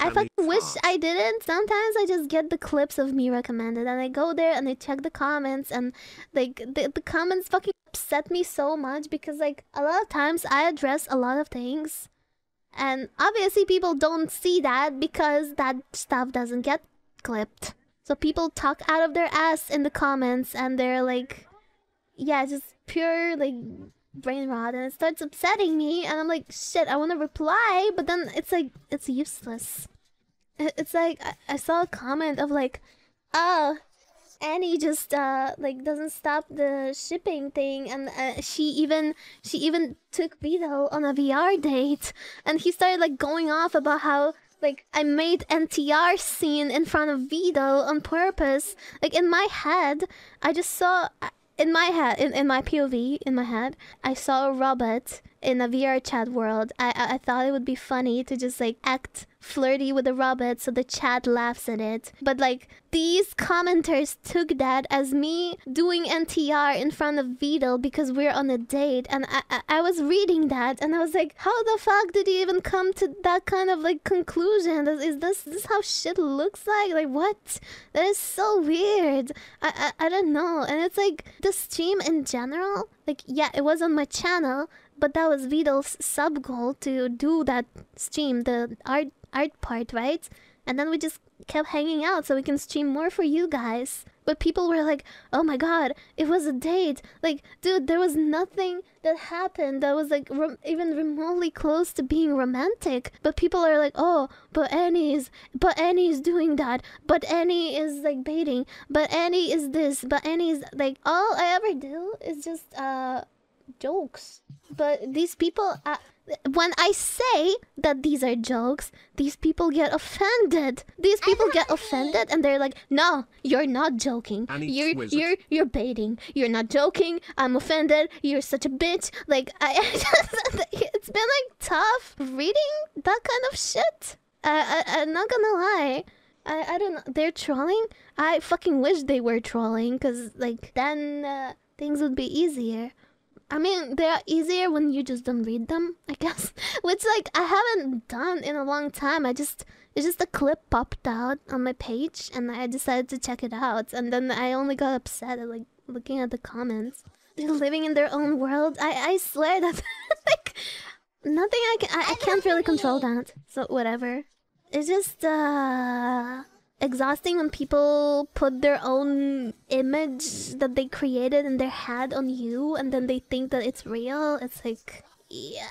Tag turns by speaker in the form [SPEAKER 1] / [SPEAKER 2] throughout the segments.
[SPEAKER 1] I fucking wish I didn't. Sometimes I just get the clips of me recommended and I go there and I check the comments and like the comments fucking upset me so much because like a lot of times I address a lot of things and obviously people don't see that because that stuff doesn't get clipped. So people talk out of their ass in the comments and they're like, yeah, just pure like brain rot, and it starts upsetting me and I'm like, shit, I want to reply, but then it's like, it's useless. It's like, I saw a comment of like, oh, Annie just like doesn't stop the shipping thing, and she even took Vito on a VR date, and he started like going off about how like I made NTR scene in front of Vito on purpose. Like in my head, I just saw in my head, in my POV, in my head, I saw a robot in a VR chat world. I thought it would be funny to just like act flirty with the robot so the chat laughs at it. But like these commenters took that as me doing NTR in front of Vito because we're on a date, and I was reading that and I was like, how the fuck did he even come to that kind of like conclusion? Is this how shit looks like? Like what? That is so weird. I don't know. And it's like the stream in general, like yeah, it was on my channel, but that was Vito's sub goal to do that stream, the art part, right? And then we just kept hanging out so we can stream more for you guys. But people were like, oh my god, it was a date. Like, dude, there was nothing that happened that was like even remotely close to being romantic. But people are like, oh, but Annie is doing that. But Annie is like baiting. But Annie is this. But Annie is like, all I ever do is just jokes. But these people, when I say that these are jokes, these people get offended. These people get offended and they're like, no, you're not joking. You're baiting. You're not joking. I'm offended. You're such a bitch. Like, it's been like tough reading that kind of shit. I'm not gonna lie. I don't know. They're trolling. I fucking wish they were trolling, because like then things would be easier. I mean, they're easier when you just don't read them, I guess. Which, like, I haven't done in a long time. It's just a clip popped out on my page, and I decided to check it out. And then I only got upset at, like, looking at the comments. They're living in their own world. I swear that, like, nothing I can't really control that. So, whatever. It's just, exhausting when people put their own image that they created in their head on you and then they think that it's real. It's like, yeah.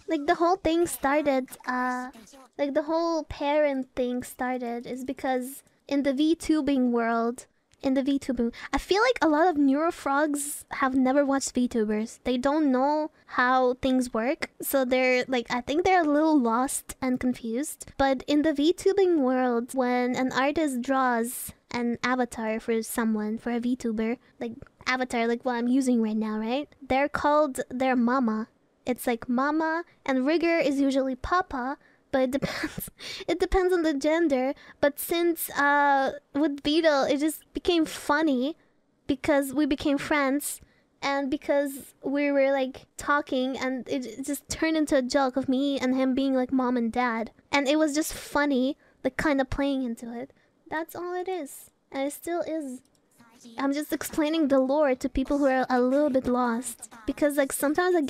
[SPEAKER 1] Like the whole thing started, like the whole parent thing started is because in the VTubing world, I feel like a lot of neurofrogs have never watched VTubers. They don't know how things work, so they're like, I think they're a little lost and confused. But in the VTubing world, when an artist draws an avatar for someone, for a VTuber, like avatar like what I'm using right now, right? They're called their mama. It's like mama, and rigger is usually papa. But it depends. It depends on the gender. But since with Beetle, it just became funny because we became friends, and because we were like talking, and it just turned into a joke of me and him being like mom and dad, and it was just funny, like kind of playing into it. That's all it is, and it still is. I'm just explaining the lore to people who are a little bit lost, because like sometimes I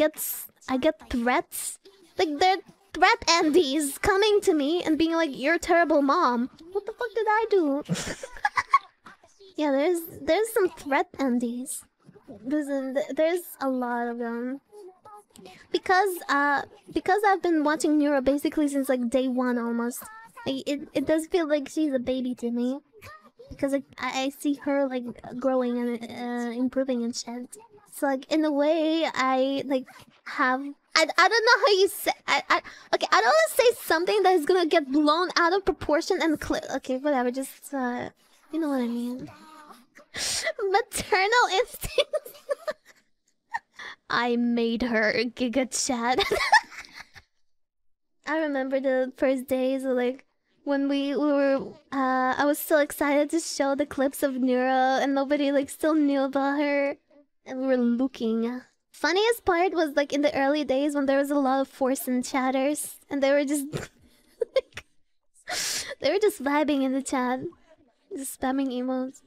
[SPEAKER 1] get threats, like they're threat Andes coming to me and being like, you're a terrible mom. What the fuck did I do? Yeah, there's some threat Andes. There's a lot of them. Because I've been watching Neuro basically since like day one almost. Like, it does feel like she's a baby to me. Because like, I see her like growing and improving and shit. So like in a way I like have I don't know how you say okay, I don't want to say something that is gonna get blown out of proportion and okay, whatever, just you know what I mean. Maternal instincts. I made her Giga Chat. I remember the first days like when we were I was so excited to show the clips of Neuro and nobody like still knew about her, and we were looking. Funniest part was like in the early days when there was a lot of Forsen chatters and they were just like They were just vibing in the chat, just spamming emotes.